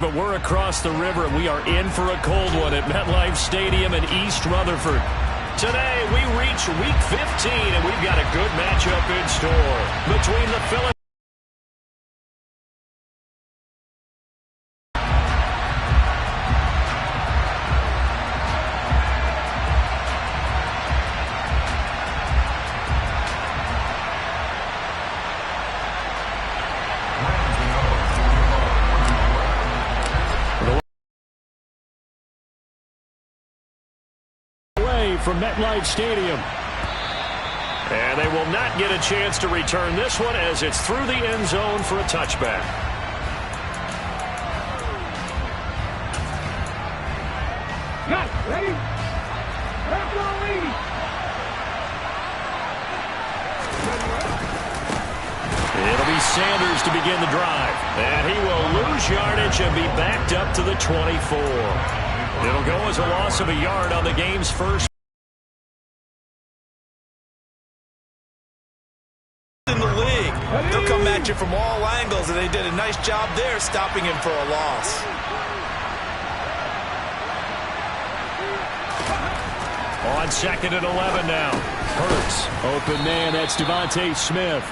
But we're across the river, and we are in for a cold one at MetLife Stadium in East Rutherford. Today, we reach Week 15, and we've got a good matchup in store between the Philadelphia. From MetLife Stadium. And they will not get a chance to return this one as it's through the end zone for a touchback. Ready? It'll be Sanders to begin the drive. And he will lose yardage and be backed up to the 24. It'll go as a loss of a yard on the game's first. In the league, they'll come at you from all angles, and they did a nice job there stopping him for a loss. On 2nd and 11 now. Hurts, open man, that's Devontae Smith.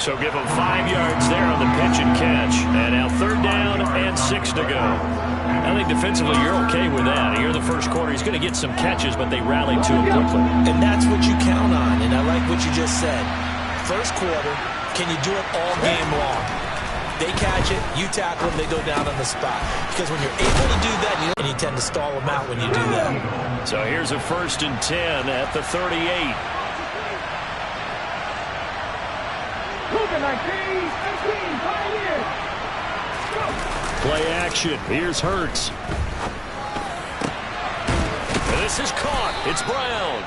So give him 5 yards there on the pitch and catch. And now 3rd down and 6 to go. I think defensively you're okay with that. Here in the first quarter, he's going to get some catches, but they rallied to him quickly. And that's what you count on, and I like what you just said. First quarter, can you do it all game long? They catch it, you tackle them, they go down on the spot. Because when you're able to do that, you tend to stall them out when you do that. So here's a 1st and 10 at the 38. Play action. Here's Hurts. This is caught. It's Brown.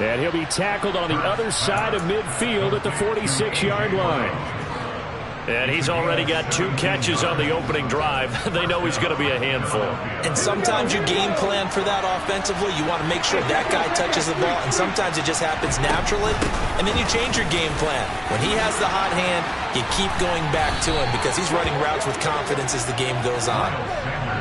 And he'll be tackled on the other side of midfield at the 46-yard line. And he's already got 2 catches on the opening drive. They know he's going to be a handful. And sometimes you game plan for that offensively. You want to make sure that guy touches the ball, and sometimes it just happens naturally. And then you change your game plan. When he has the hot hand, you keep going back to him because he's running routes with confidence as the game goes on.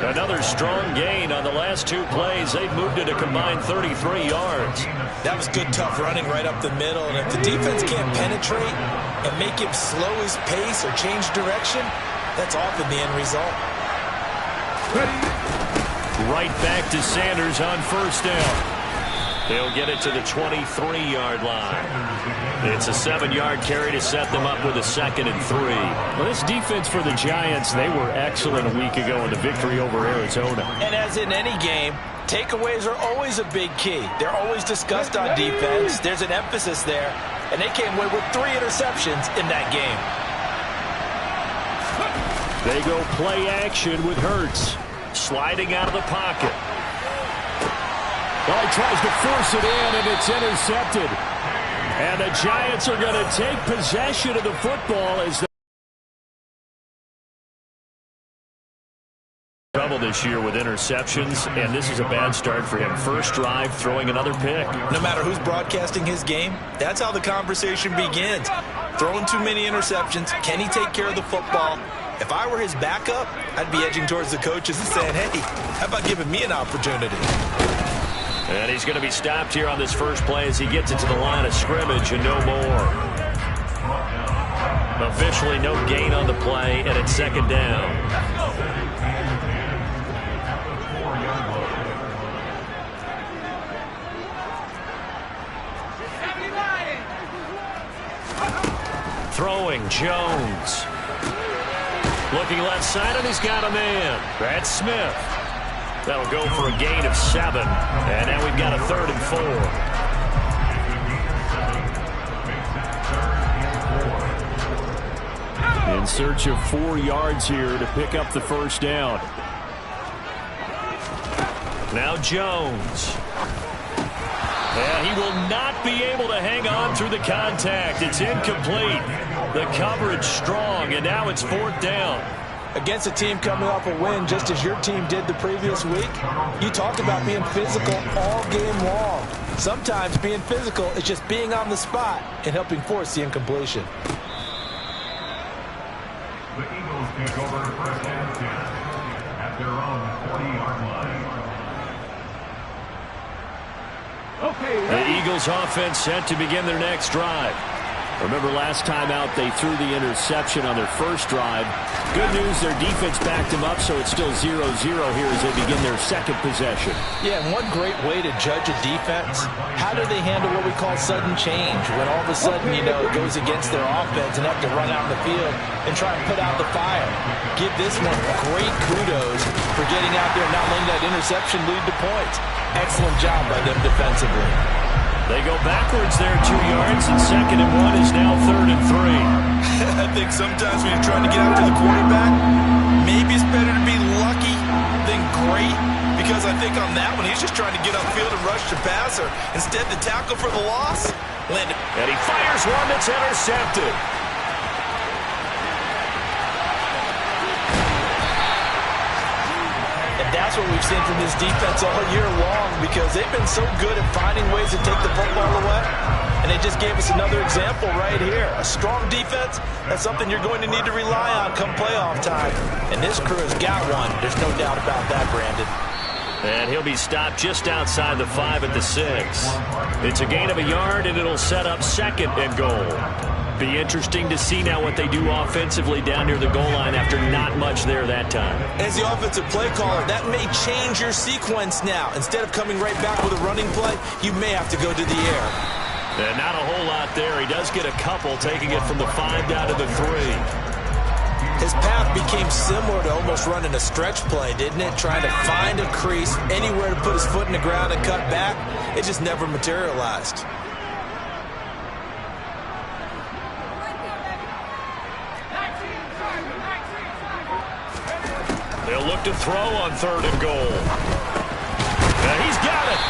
Another strong gain on the last 2 plays. They've moved it a combined 33 yards. That was good, tough running right up the middle. And if the defense can't penetrate and make him slow his pace or change direction, that's often the end result. Right back to Sanders on 1st down. He'll get it to the 23-yard line. It's a 7-yard carry to set them up with a 2nd and 3. Well, this defense for the Giants, they were excellent a week ago in the victory over Arizona. And as in any game, takeaways are always a big key. They're always discussed on defense. There's an emphasis there. And they came away with 3 interceptions in that game. They go play action with Hurts. Sliding out of the pocket. Well, he tries to force it in, and it's intercepted. And the Giants are going to take possession of the football as they trouble this year with interceptions, and this is a bad start for him. First drive, throwing another pick. No matter who's broadcasting his game, that's how the conversation begins. Throwing too many interceptions, can he take care of the football? If I were his backup, I'd be edging towards the coaches and saying, hey, how about giving me an opportunity? And he's going to be stopped here on this first play as he gets it to the line of scrimmage and no more. Officially no gain on the play, and it's 2nd down. Throwing, Jones. Looking left side, and he's got a man. That's Smith. That'll go for a gain of 7. And now we've got a 3rd and 4. In search of 4 yards here to pick up the first down. Now Jones. And he will not be able to hang on through the contact. It's incomplete. The coverage strong, and now it's 4th down. Against a team coming off a win, just as your team did the previous week, you talked about being physical all game long. Sometimes being physical is just being on the spot and helping force the incompletion. The Eagles take over 1st and 10. The Eagles offense set to begin their next drive. Remember last time out they threw the interception on their first drive. Good news, their defense backed them up, so it's still 0-0 here as they begin their second possession. Yeah, and one great way to judge a defense, how do they handle what we call sudden change? When all of a sudden, it goes against their offense and have to run out in the field and try and put out the fire. Give this one great kudos for getting out there and not letting that interception lead to points. Excellent job by them defensively. They go backwards there 2 yards, and 2nd and 1 is now 3rd and 3. I think sometimes when you're trying to get after the quarterback, maybe it's better to be lucky than great, because I think on that one, he's just trying to get upfield and rush the passer. Instead, the tackle for the loss landed. And he fires one that's intercepted. That's what we've seen from this defense all year long, because they've been so good at finding ways to take the football away. And they just gave us another example right here. A strong defense, that's something you're going to need to rely on come playoff time. And this crew has got one. There's no doubt about that, Brandon. And he'll be stopped just outside the 5 at the 6. It's a gain of a yard, and it'll set up 2nd and goal. Be interesting to see now what they do offensively down near the goal line after not much there that time. As the offensive play caller, that may change your sequence now. Instead of coming right back with a running play, you may have to go to the air. And not a whole lot there. He does get a couple, taking it from the 5 down to the 3. His path became similar to almost running a stretch play, didn't it? Trying to find a crease, anywhere to put his foot in the ground and cut back. It just never materialized. They'll look to throw on 3rd and goal. And he's got it.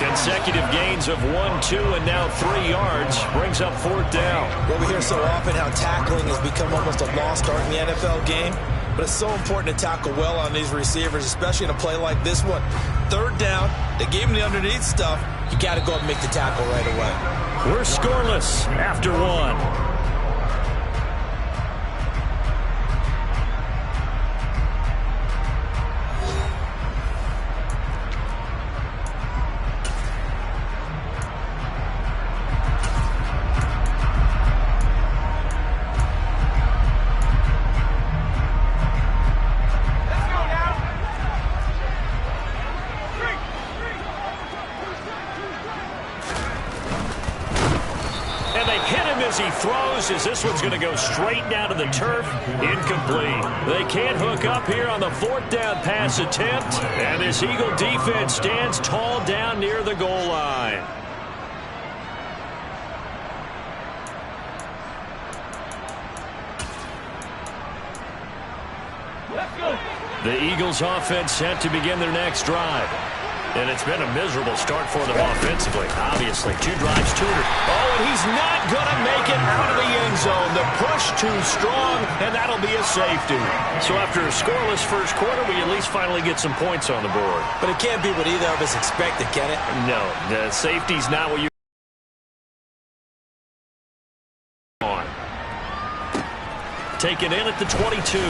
Consecutive gains of 1, 2, and now 3 yards. Brings up 4th down. Well, we hear so often how tackling has become almost a lost art in the NFL game. But it's so important to tackle well on these receivers, especially in a play like this one. 3rd down, they gave him the underneath stuff. You got to go and make the tackle right away. We're scoreless after 1. He throws as this one's going to go straight down to the turf. Incomplete. They can't hook up here on the 4th down pass attempt. And this Eagle defense stands tall down near the goal line. The Eagles offense set to begin their next drive. And it's been a miserable start for them offensively. Obviously, 2 drives, 200. Oh, and he's not going to make it out of the end zone. The push too strong, and that'll be a safety. So after a scoreless first quarter, we at least finally get some points on the board. But it can't be what either of us expected, can it? No, the safety's not what you on. Taken in at the 22.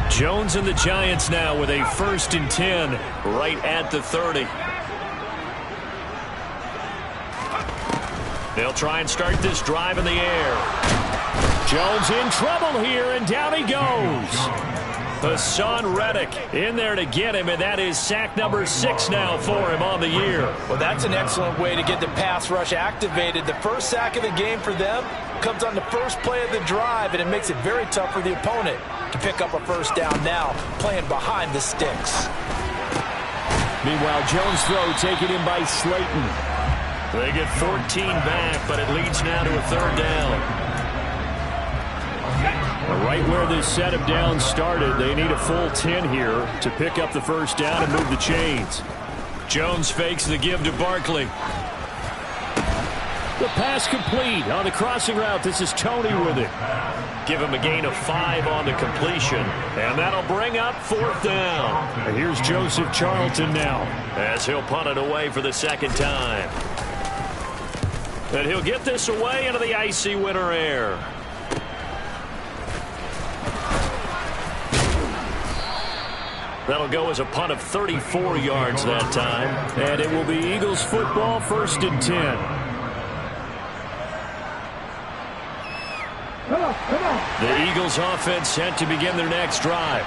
Jones and the Giants now with a 1st and 10 right at the 30. They'll try and start this drive in the air. Jones in trouble here, and down he goes. Hassan Reddick in there to get him, and that is sack number 6 now for him on the year. Well, that's an excellent way to get the pass rush activated. The first sack of the game for them comes on the first play of the drive, and it makes it very tough for the opponent to pick up a 1st down now, playing behind the sticks. Meanwhile, Jones' throw taken in by Slayton. They get 14 back, but it leads now to a 3rd down. Right where this set of downs started, they need a full 10 here to pick up the 1st down and move the chains. Jones fakes the give to Barkley. The pass complete on the crossing route. This is Tony with it. Give him a gain of 5 on the completion, and that'll bring up 4th down. And here's Joseph Charlton now as he'll punt it away for the 2nd time. And he'll get this away into the icy winter air. That'll go as a punt of 34 yards that time. And it will be Eagles football, 1st and 10. The Eagles offense set to begin their next drive.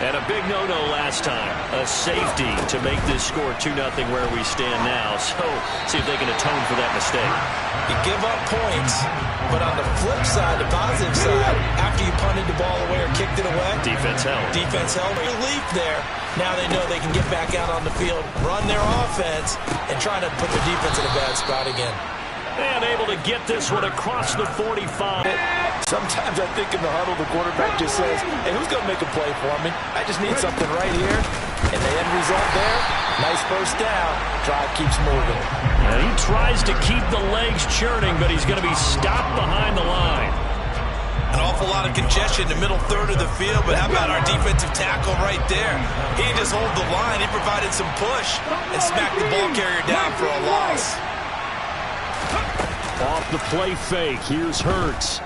And a big no-no last time. A safety to make this score 2-0 where we stand now. So, see if they can atone for that mistake. You give up points, but on the flip side, the positive side, after you punted the ball away or kicked it away, defense held. Defense held relief there. Now they know they can get back out on the field, run their offense, and try to put their defense in a bad spot again. And able to get this one across the 45. Sometimes I think in the huddle, the quarterback just says, hey, who's going to make a play for me? I just need something right here. And the end result there, nice first down. Drive keeps moving. And he tries to keep the legs churning, but he's going to be stopped behind the line. An awful lot of congestion in the middle third of the field, but how about our defensive tackle right there? He didn't just hold the line. He provided some push and smacked the ball carrier down for a loss. Off the play fake, here's Hurts.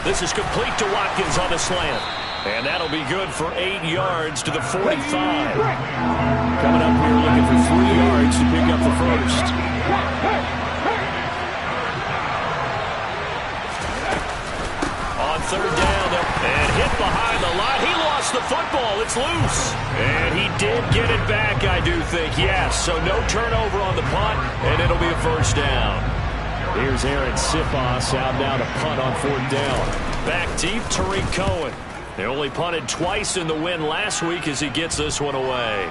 This is complete to Watkins on the slant. And that'll be good for 8 yards to the 45. Coming up here looking for 3 yards to pick up the first. On 3rd down, and hit behind the line. He lost the football. It's loose. And he did get it back, I do think, yes. So no turnover on the punt, and it'll be a 1st down. Here's Aaron Sipos out now to punt on 4th down. Back deep, Tariq Cohen. They only punted twice in the win last week as he gets this one away.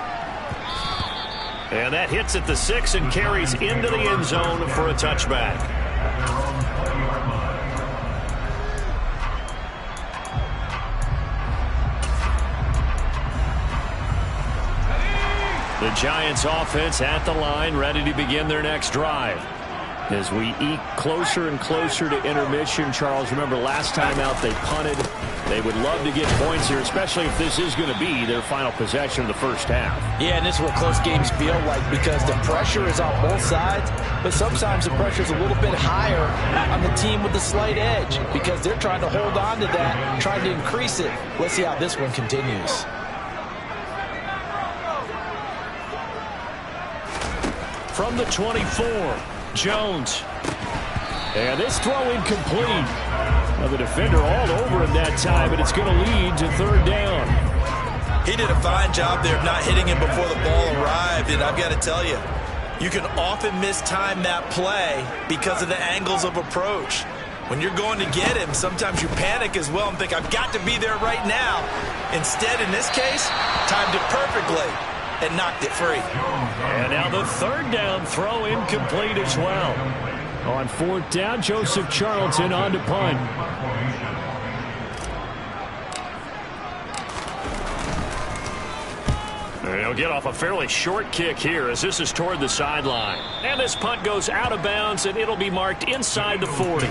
And that hits at the 6 and carries into the end zone for a touchback. The Giants offense at the line, ready to begin their next drive. As we eke closer and closer to intermission, Charles, remember last time out they punted. They would love to get points here, especially if this is going to be their final possession of the first half. Yeah, and this is what close games feel like because the pressure is on both sides, but sometimes the pressure is a little bit higher on the team with the slight edge because they're trying to hold on to that, trying to increase it. Let's see how this one continues. From the 24, Jones. And this throw incomplete. Well, the defender all over him that time, but it's going to lead to 3rd down. He did a fine job there of not hitting him before the ball arrived, and I've got to tell you, you can often mistime that play because of the angles of approach. When you're going to get him, sometimes you panic as well and think, I've got to be there right now. Instead, in this case, timed it perfectly and knocked it free. And now the 3rd down throw incomplete as well. On 4th down, Joseph Charlton on to punt. And he'll get off a fairly short kick here as this is toward the sideline. And this punt goes out of bounds, and it'll be marked inside the 40.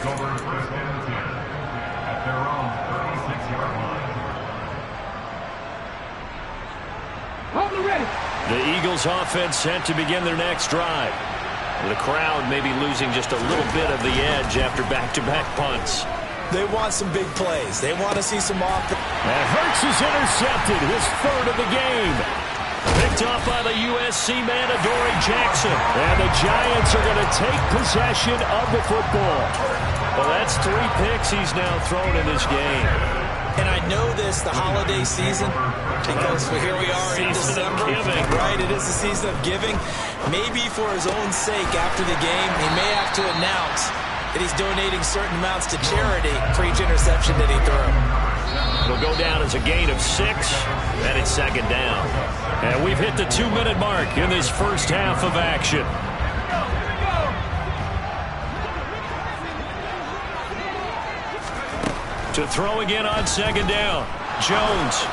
The Eagles offense set to begin their next drive. The crowd may be losing just a little bit of the edge after back-to-back punts. They want some big plays. They want to see some offense. And Hurts is intercepted, his 3rd of the game. Picked off by the USC man, Adoree Jackson. And the Giants are going to take possession of the football. Well, that's 3 picks he's now thrown in this game. And I know this, the holiday season, because here we are in December. Right, it is the season of giving. Maybe for his own sake after the game, he may have to announce that he's donating certain amounts to charity for each interception that he threw. It'll go down as a gain of 6, and it's 2nd down. And we've hit the 2-minute mark in this first half of action. To throw again on 2nd down, Jones.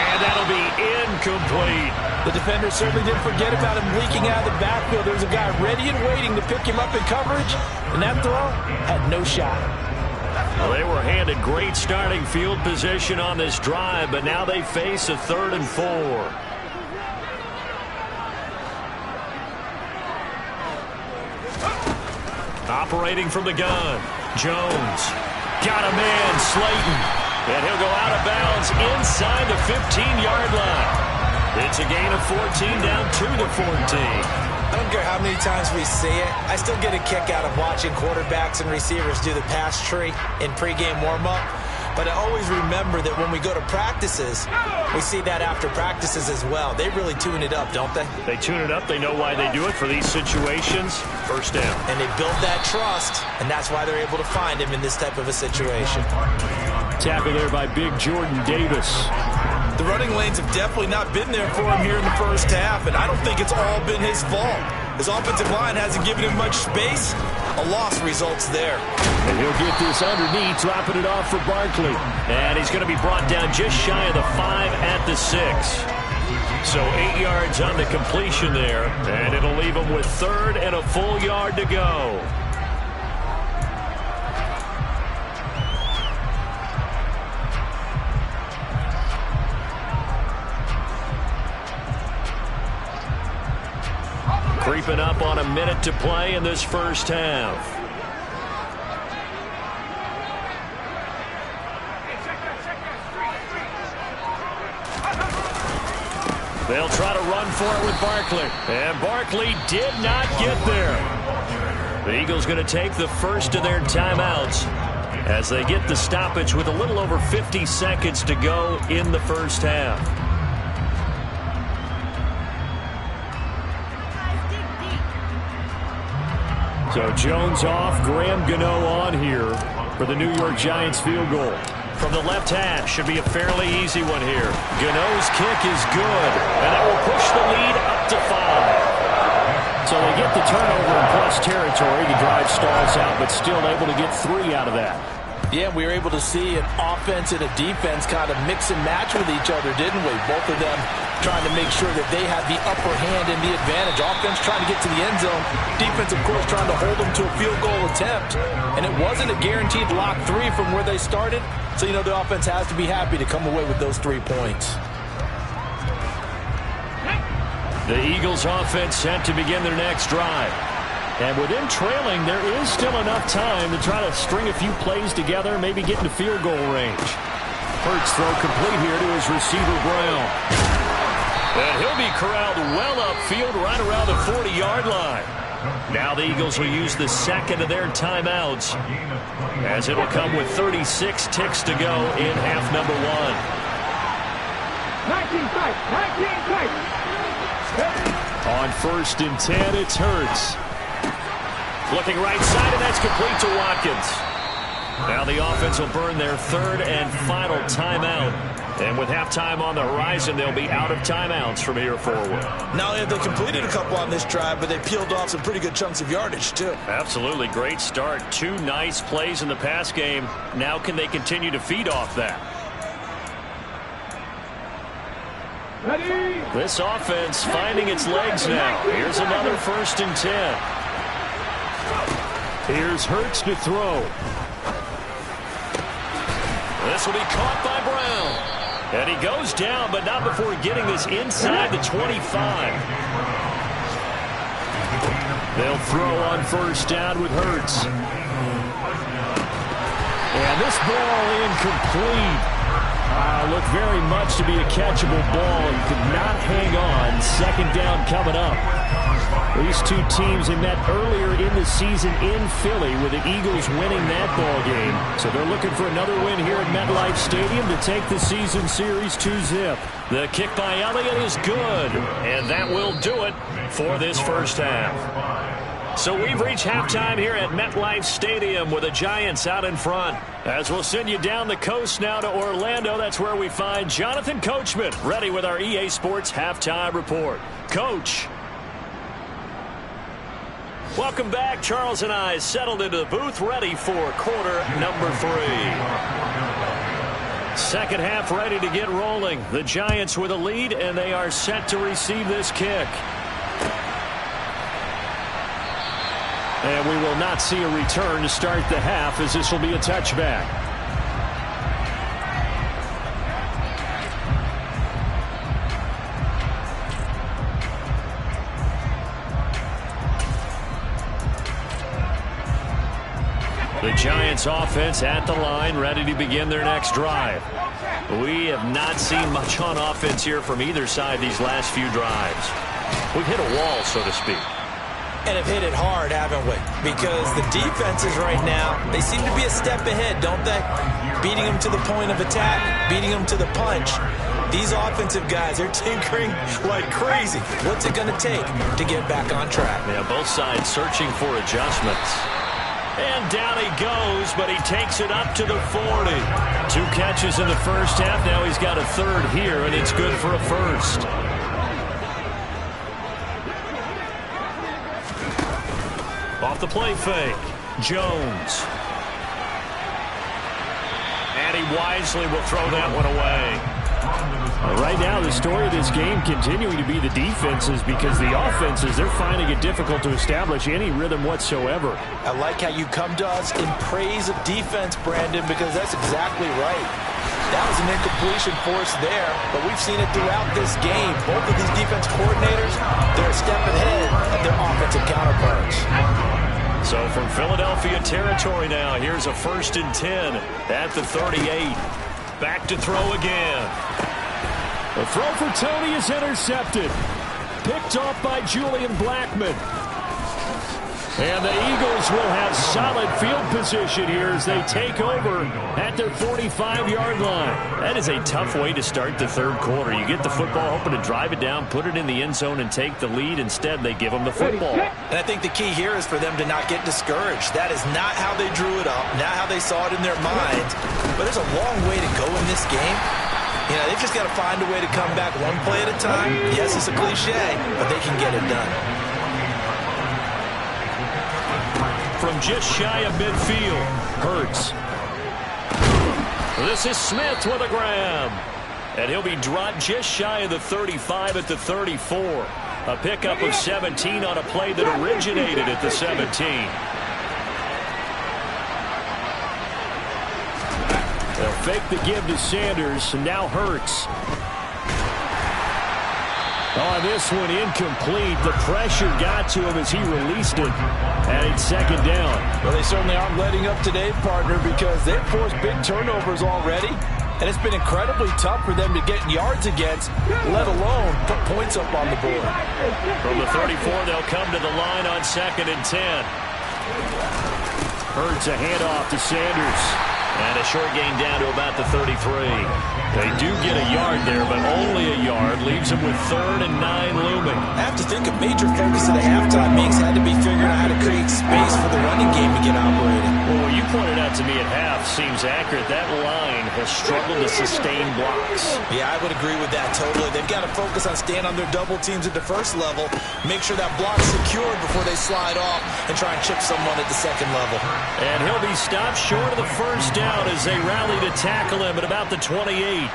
And that'll be incomplete. The defender certainly didn't forget about him leaking out of the backfield. There's a guy ready and waiting to pick him up in coverage, and that throw had no shot. Well, they were handed great starting field position on this drive, but now they face a 3rd and 4. Operating from the gun. Jones. Got a man, Slayton. And he'll go out of bounds inside the 15-yard line. It's a gain of 14 down to the 14. I don't care how many times we see it. I still get a kick out of watching quarterbacks and receivers do the pass tree in pregame warm-up. But I always remember that when we go to practices, we see that after practices as well. They really tune it up, don't they? They tune it up. They know why they do it for these situations. First down. And they build that trust, and that's why they're able to find him in this type of a situation. Tackle there by big Jordan Davis. The running lanes have definitely not been there for him here in the first half, and I don't think it's all been his fault. His offensive line hasn't given him much space. A loss results there. And he'll get this underneath, dropping it off for Barkley. And he's going to be brought down just shy of the 5 at the 6. So 8 yards on the completion there, and it'll leave him with 3rd and a full yard to go. Creeping up on a minute to play in this first half. They'll try to run for it with Barkley. And Barkley did not get there. The Eagles going to take the first of their timeouts as they get the stoppage with a little over 50 seconds to go in the first half. So Jones off, Graham Gano on here for the New York Giants field goal. From the left hash, should be a fairly easy one here. Gano's kick is good, and that will push the lead up to 5. So they get the turnover in plus territory. The drive stalls out, but still able to get 3 out of that. Yeah, we were able to see an offense and a defense kind of mix and match with each other, didn't we? Both of them trying to make sure that they had the upper hand and the advantage. Offense trying to get to the end zone. Defense, of course, trying to hold them to a field goal attempt. And it wasn't a guaranteed lock 3 from where they started. So, you know, the offense has to be happy to come away with those 3 points. The Eagles offense set to begin their next drive. And with them trailing, there is still enough time to try to string a few plays together, maybe get into field goal range. Hurts throw complete here to his receiver, Brown. And he'll be corralled well upfield right around the 40-yard line. Now the Eagles will use the second of their timeouts, as it'll come with 36 ticks to go in half number 1. 19 On 1st and 10, it's Hurts. Looking right side, and that's complete to Watkins. Now the offense will burn their 3rd and final timeout. And with halftime on the horizon, they'll be out of timeouts from here forward. Not only have they completed a couple on this drive, but they peeled off some pretty good chunks of yardage, too. Absolutely. Great start. 2 nice plays in the pass game. Now can they continue to feed off that? Ready? This offense finding its legs now. Here's another 1st and 10. Here's Hurts to throw. This will be caught by Brown. And he goes down, but not before getting this inside the 25. They'll throw on 1st down with Hurts. And this ball incomplete. Looked very much to be a catchable ball. He could not hang on. 2nd down coming up. These 2 teams had met earlier in the season in Philly with the Eagles winning that ball game. So they're looking for another win here at MetLife Stadium to take the season series 2-zip. The kick by Elliott is good, and that will do it for this first half. So we've reached halftime here at MetLife Stadium with the Giants out in front. As we'll send you down the coast now to Orlando, that's where we find Jonathan Coachman ready with our EA Sports halftime report. Coach. Welcome back. Charles and I settled into the booth ready for quarter number 3. Second half ready to get rolling. The Giants with a lead, and they are set to receive this kick. And we will not see a return to start the half, as this will be a touchback. The Giants offense at the line, ready to begin their next drive. We have not seen much on offense here from either side these last few drives. We've hit a wall, so to speak. And have hit it hard, haven't we? Because the defenses right now, they seem to be a step ahead, don't they? Beating them to the point of attack, beating them to the punch. These offensive guys, they're tinkering like crazy. What's it going to take to get back on track? Yeah, both sides searching for adjustments. And down he goes, but he takes it up to the 40. 2 catches in the first half. Now he's got a third here, and it's good for a first. Off the play fake, Jones. And he wisely will throw that one away. Right now, the story of this game continuing to be the defenses, because the offenses, they're finding it difficult to establish any rhythm whatsoever. I like how you come to us in praise of defense, Brandon, because that's exactly right. That was an incompletion for us there, but we've seen it throughout this game. Both of these defense coordinators, they're a step ahead of their offensive counterparts. So from Philadelphia territory now, here's a 1st and 10 at the 38. Back to throw again. The throw for Tony is intercepted. Picked off by Julian Blackmon. And the Eagles will have solid field position here as they take over at their 45-yard line. That is a tough way to start the third quarter. You get the football, hoping to drive it down, put it in the end zone, and take the lead. Instead, they give them the football. And I think the key here is for them to not get discouraged. That is not how they drew it up, not how they saw it in their minds. But there's a long way to go in this game. You know, they've just got to find a way to come back one play at a time. Yes, it's a cliche, but they can get it done. From just shy of midfield, Hurts. This is Smith with a grab. And he'll be dropped just shy of the 35 at the 34. A pickup of 17 on a play that originated at the 17. They'll fake the give to Sanders, and now Hurts. Oh, this one incomplete. The pressure got to him as he released it. And it's 2nd down. Well, they certainly aren't letting up today, partner, because they've forced big turnovers already. And it's been incredibly tough for them to get yards against, let alone put points up on the board. From the 34, they'll come to the line on 2nd and 10. Hurts a handoff to Sanders. And a short gain down to about the 33. They do get a yard there, but only a yard. Leaves them with 3rd and 9 looming. I have to think a major focus at the halftime meetings had to be figuring out how to create space for the running game to get operating. Well, what you pointed out to me at half seems accurate. That line has struggled to sustain blocks. Yeah, I would agree with that totally. They've got to focus on staying on their double teams at the first level, make sure that block's secured before they slide off and try and chip someone at the 2nd level. And he'll be stopped short of the first down as they rally to tackle him at about the 28.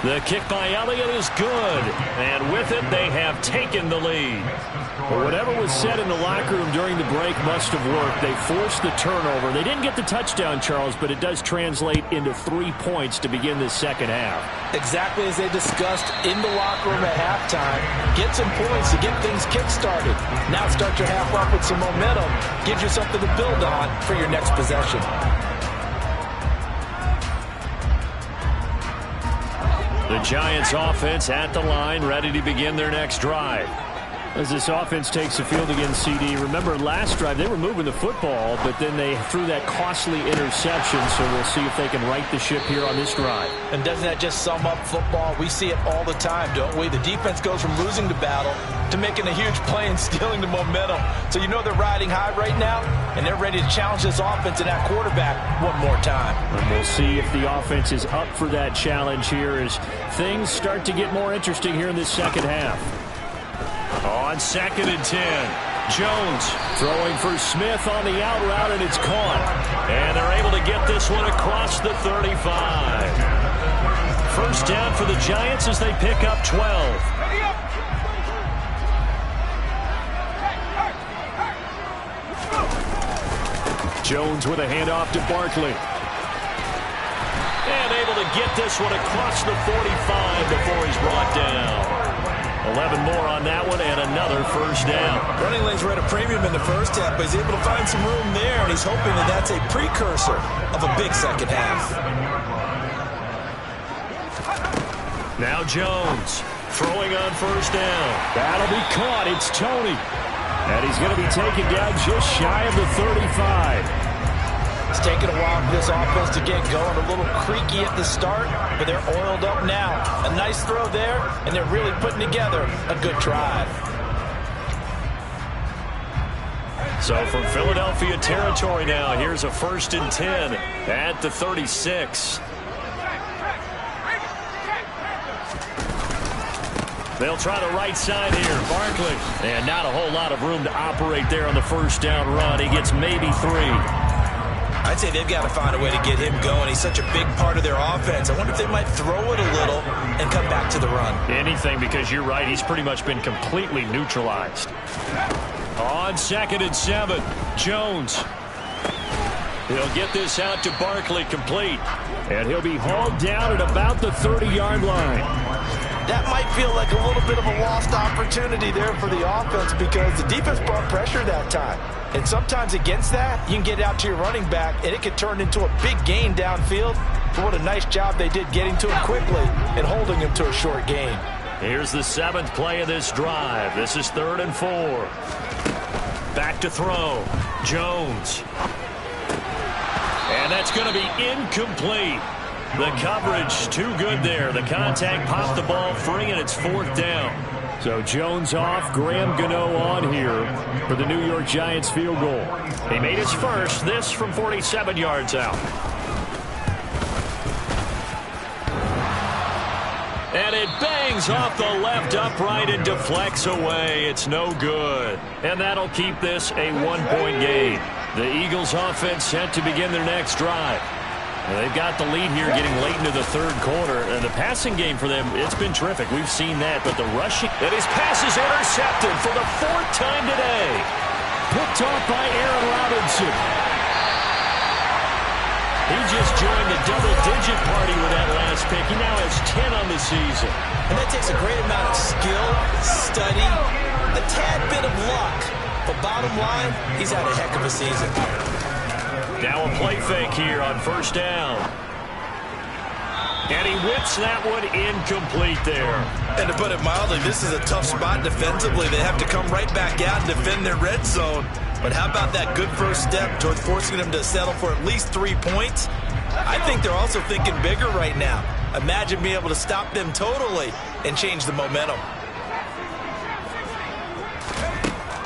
The kick by Elliott is good, and with it they have taken the lead. Well, whatever was said in the locker room during the break must have worked. They forced the turnover. They didn't get the touchdown, Charles, but it does translate into 3 points to begin this 2nd half. Exactly as they discussed in the locker room at halftime. Get some points to get things kick-started. Now start your half off with some momentum. Gives you something to build on for your next possession. The Giants offense at the line, ready to begin their next drive. As this offense takes the field against CD, remember last drive they were moving the football, but then they threw that costly interception, so we'll see if they can right the ship here on this drive. And doesn't that just sum up football? We see it all the time, don't we? The defense goes from losing the battle to making a huge play and stealing the momentum. So you know they're riding high right now, and they're ready to challenge this offense and that quarterback one more time. And we'll see if the offense is up for that challenge here as things start to get more interesting here in this 2nd half. On 2nd and 10, Jones throwing for Smith on the out route, and it's caught. And they're able to get this one across the 35. First down for the Giants as they pick up 12. Jones with a handoff to Barkley. And able to get this one across the 45 before he's brought down. 11 more on that one and another first down. Running lanes were at a premium in the first half, but he's able to find some room there, and he's hoping that that's a precursor of a big second half. Now Jones throwing on first down. That'll be caught. It's Tony. And he's going to be taken down just shy of the 35. It's taken a while for this offense to get going. A little creaky at the start, but they're oiled up now. A nice throw there, and they're really putting together a good drive. So from Philadelphia territory now, here's a 1st and 10 at the 36. They'll try the right side here. Barkley. And not a whole lot of room to operate there on the first down run. He gets maybe 3. I'd say they've got to find a way to get him going. He's such a big part of their offense. I wonder if they might throw it a little and come back to the run. Anything, because you're right. He's pretty much been completely neutralized. On 2nd and 7, Jones. He'll get this out to Barkley, complete. And he'll be hauled down at about the 30-yard line. That might feel like a little bit of a lost opportunity there for the offense because the defense brought pressure that time. And sometimes against that, you can get it out to your running back, and it could turn into a big gain downfield. But what a nice job they did getting to him quickly and holding him to a short gain. Here's the 7th play of this drive. This is 3rd and 4. Back to throw. Jones. And that's going to be incomplete. The coverage too good there. The contact popped the ball free, and it's 4th down. So Jones off, Graham Gano on here for the New York Giants field goal. He made his first, this from 47 yards out. And it bangs off the left upright and deflects away. It's no good. And that'll keep this a 1-point game. The Eagles offense set to begin their next drive. They've got the lead here getting late into the 3rd quarter. And the passing game for them, it's been terrific. We've seen that. But the rushing, and his pass is intercepted for the 4th time today. Picked off by Aaron Robinson. He just joined the double-digit party with that last pick. He now has 10 on the season. And that takes a great amount of skill, study, a tad bit of luck. But bottom line, he's had a heck of a season. Now a play fake here on first down. And he whips that one incomplete there. And to put it mildly, this is a tough spot defensively. They have to come right back out and defend their red zone. But how about that good first step towards forcing them to settle for at least 3 points? I think they're also thinking bigger right now. Imagine being able to stop them totally and change the momentum.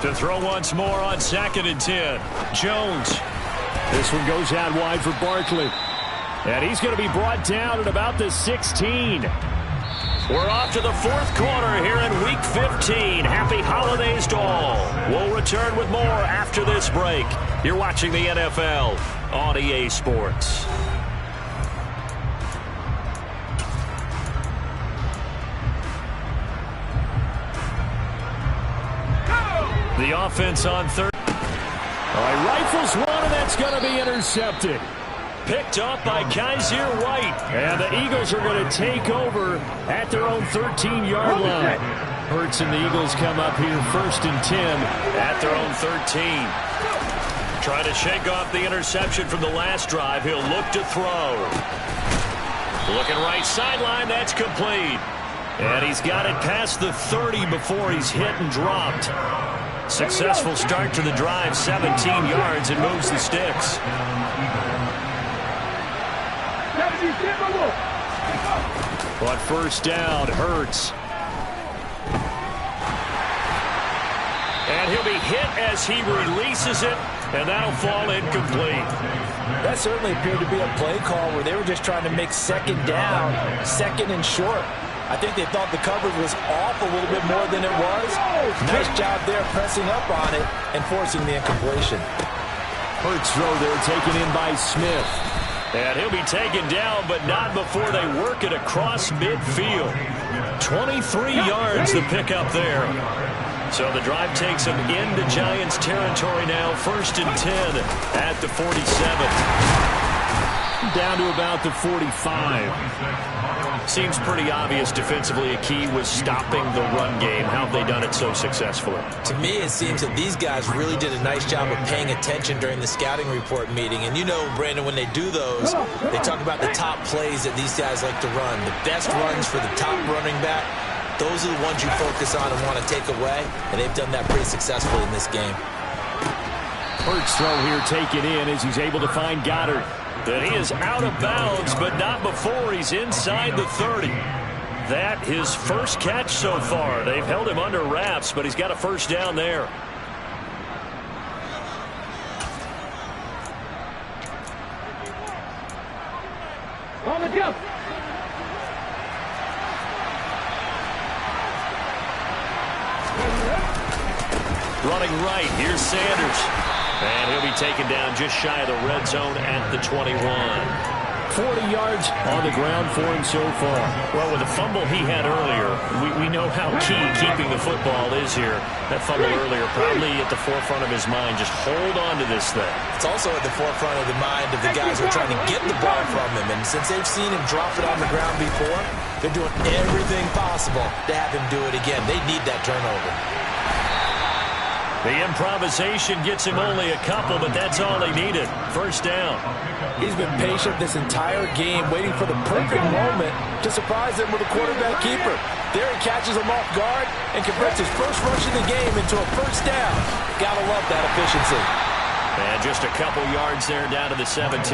To throw once more on 2nd and 10. Jones. This one goes out wide for Barkley. And he's going to be brought down at about the 16. We're off to the 4th quarter here in Week 15. Happy holidays to all. We'll return with more after this break. You're watching the NFL on EA Sports. The offense on 3rd. All right, rifles one, and that's going to be intercepted. Picked up by Kaiser White. And the Eagles are going to take over at their own 13-yard line. Hurts and the Eagles come up here 1st and 10 at their own 13. Trying to shake off the interception from the last drive. He'll look to throw. Looking right sideline. That's complete. And he's got it past the 30 before he's hit and dropped. Successful start to the drive, 17 yards, and moves the sticks. But first down, Hurts. And he'll be hit as he releases it, and that'll fall incomplete. That certainly appeared to be a play call where they were just trying to make 2nd down, 2nd and short. I think they thought the coverage was off a little bit more than it was. Nice job there pressing up on it and forcing the incompletion. Hurts throw there taken in by Smith. And he'll be taken down, but not before they work it across midfield. 23 yards to pick up there. So the drive takes them into Giants territory now. 1st and 10 at the 47. Down to about the 45. Seems pretty obvious defensively a key was stopping the run game. How have they done it so successfully? To me, it seems that these guys really did a nice job of paying attention during the scouting report meeting. And you know, Brandon, when they do those, they talk about the top plays that these guys like to run. The best runs for the top running back, those are the ones you focus on and want to take away. And they've done that pretty successfully in this game. Hurts throw here taken in as he's able to find Goddard. And he is out of bounds, but not before he's inside the 30. That his first catch so far. They've held him under wraps, but he's got a first down there. On the jump. Running right, here's Sanders. And he'll be taken down just shy of the red zone at the 21. 40 yards on the ground for him so far. Well, with the fumble he had earlier, we know how key keeping the football is here. That fumble earlier probably at the forefront of his mind. Just hold on to this thing. It's also at the forefront of the mind of the guys who are trying to get the ball from him. And since they've seen him drop it on the ground before, they're doing everything possible to have him do it again. They need that turnover. The improvisation gets him only a couple, but that's all they needed. First down. He's been patient this entire game, waiting for the perfect moment to surprise them with a quarterback keeper. There he catches him off guard and converts his first rush of the game into a first down. Gotta love that efficiency. And just a couple yards there down to the 17.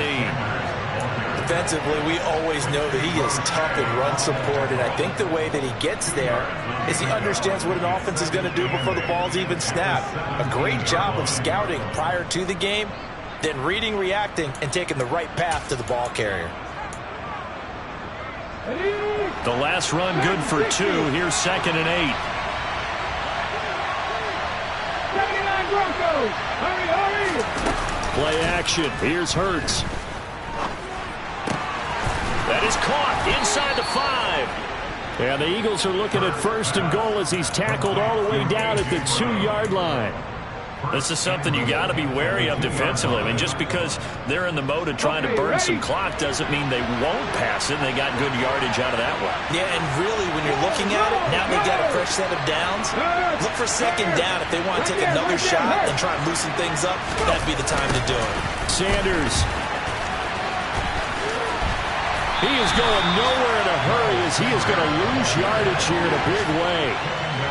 Defensively, we always know that he is tough in run support, and I think the way that he gets there is he understands what an offense is going to do before the ball's even snapped. A great job of scouting prior to the game, then reading, reacting, and taking the right path to the ball carrier. The last run good for 2. Here's 2nd and 8. 79 Broncos. Hurry, hurry. Play action. Here's Hurts. That is caught inside the 5. And the Eagles are looking at 1st and goal as he's tackled all the way down at the 2-yard line. This is something you got to be wary of defensively. I mean, just because they're in the mode of trying to burn some clock doesn't mean they won't pass it. They got good yardage out of that one. Yeah, and really, when you're looking at it, now they've got a fresh set of downs. Look for 2nd down. If they want to take another shot and try and loosen things up, that'd be the time to do it. Sanders. He is going nowhere in a hurry as he is going to lose yardage here in a big way.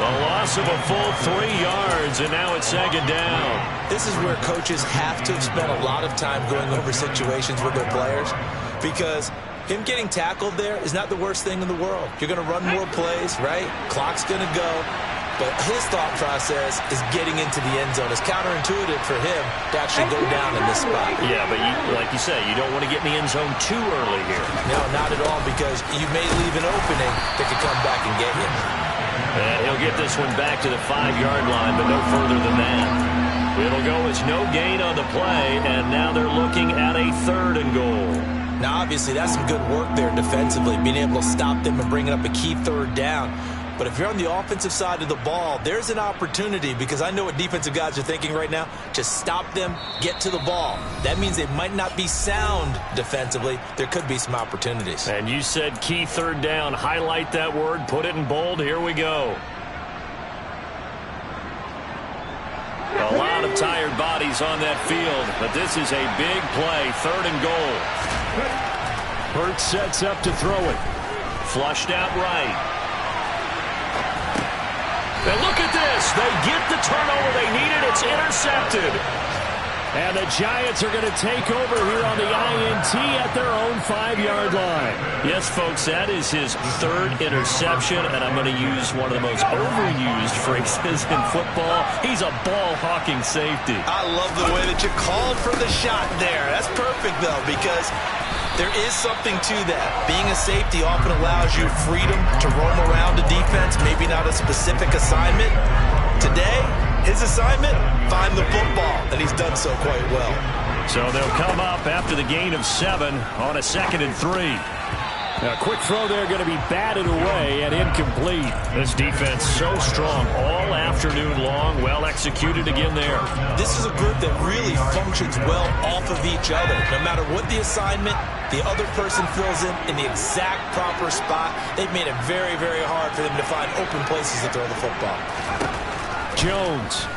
The loss of a full 3 yards, and now it's 2nd down. This is where coaches have to spend a lot of time going over situations with their players, because him getting tackled there is not the worst thing in the world. You're going to run more plays, right? Clock's going to go. But his thought process is getting into the end zone. It's counterintuitive for him to actually go down in this spot. Yeah, but like you say, you don't want to get in the end zone too early here. No, not at all, because you may leave an opening that could come back and get you. And he'll get this one back to the 5-yard line, but no further than that. It'll go as no gain on the play, and now they're looking at a 3rd and goal. Now, obviously, that's some good work there defensively, being able to stop them and bringing up a key 3rd down. But if you're on the offensive side of the ball, there's an opportunity, because I know what defensive guys are thinking right now. Just stop them, get to the ball. That means they might not be sound defensively. There could be some opportunities. And you said key 3rd down. Highlight that word. Put it in bold. Here we go. A lot of tired bodies on that field, but this is a big play. 3rd and goal. Hurts sets up to throw it. Flushed out right. And look at this. They get the turnover they needed. It's intercepted. And the Giants are going to take over here on the INT at their own 5-yard line. Yes, folks, that is his 3rd interception, and I'm going to use one of the most overused phrases in football. He's a ball-hawking safety. I love the way that you called for the shot there. That's perfect, though, because there is something to that. Being a safety often allows you freedom to roam around a defense, maybe not a specific assignment. Today, his assignment, find the football, and he's done so quite well. So they'll come up after the gain of 7 on a 2nd and 3. A quick throw there going to be batted away and incomplete. This defense so strong all afternoon long. Well executed again there. This is a group that really functions well off of each other. No matter what the assignment, the other person fills in the exact proper spot. They've made it very, very hard for them to find open places to throw the football. Jones.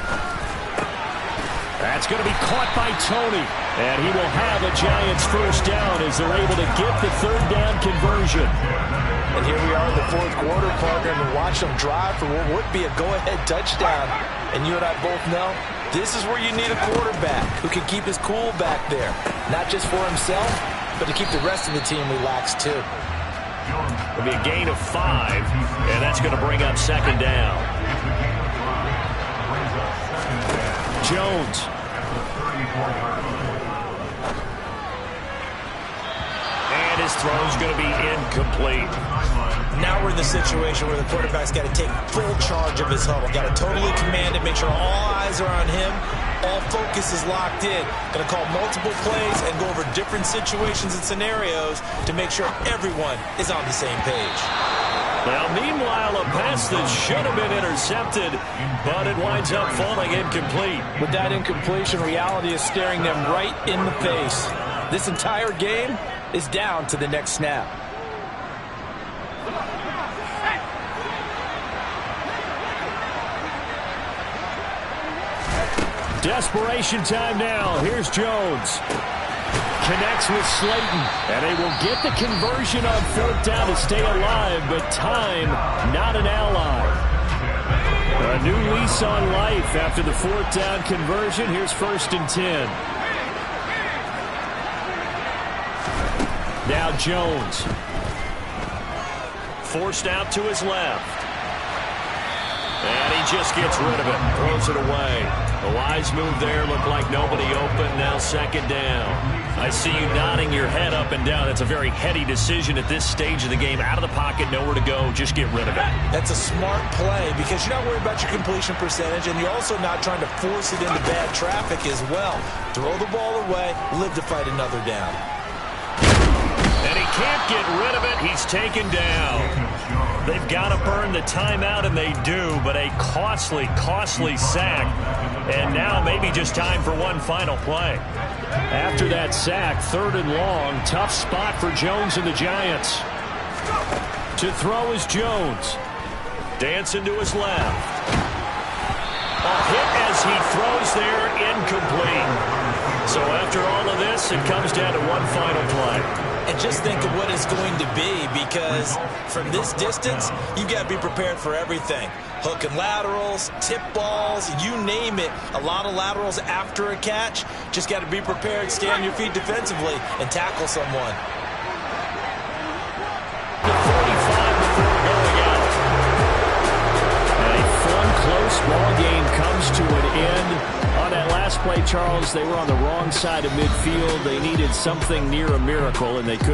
That's going to be caught by Tony. And he will have a Giants first down as they're able to get the third down conversion. And here we are in the fourth quarter, partner, and watch them drive for what would be a go-ahead touchdown. And you and I both know this is where you need a quarterback who can keep his cool back there. Not just for himself, but to keep the rest of the team relaxed too. It'll be a gain of 5, and that's going to bring up second down. Jones. And his throw's going to be incomplete. Now we're in the situation where the quarterback's got to take full charge of his huddle. Got to totally command it, make sure all eyes are on him. All focus is locked in. Going to call multiple plays and go over different situations and scenarios to make sure everyone is on the same page. Now, meanwhile, a pass that should have been intercepted, but it winds up falling incomplete. With that incompletion, reality is staring them right in the face. This entire game is down to the next snap. Desperation time now. Here's Jones. Connects with Slayton, and they will get the conversion on fourth down to stay alive, but time not an ally. A new lease on life after the fourth down conversion. Here's 1st and 10. Now Jones. Forced out to his left. And he just gets rid of it. Throws it away. A wise move there. Looked like nobody open. Now second down. I see you nodding your head up and down. That's a very heady decision at this stage of the game. Out of the pocket, nowhere to go. Just get rid of it. That's a smart play because you're not worried about your completion percentage, and you're also not trying to force it into bad traffic as well. Throw the ball away, live to fight another down. And he can't get rid of it. He's taken down. They've got to burn the timeout, and they do, but a costly, costly sack. And now maybe just time for one final play. After that sack, 3rd and long, tough spot for Jones and the Giants. To throw is Jones. Dancing to his left. A hit as he throws there, incomplete. So after all of this, it comes down to one final play. And just think of what it's going to be, because from this distance, you've got to be prepared for everything. Hook and laterals, tip balls, you name it. A lot of laterals after a catch. Just got to be prepared, stay on your feet defensively, and tackle someone. The 45 before going out. A fun, close ball game comes to an end. On that last play, Charles, they were on the wrong side of midfield. They needed something near a miracle, and they couldn't.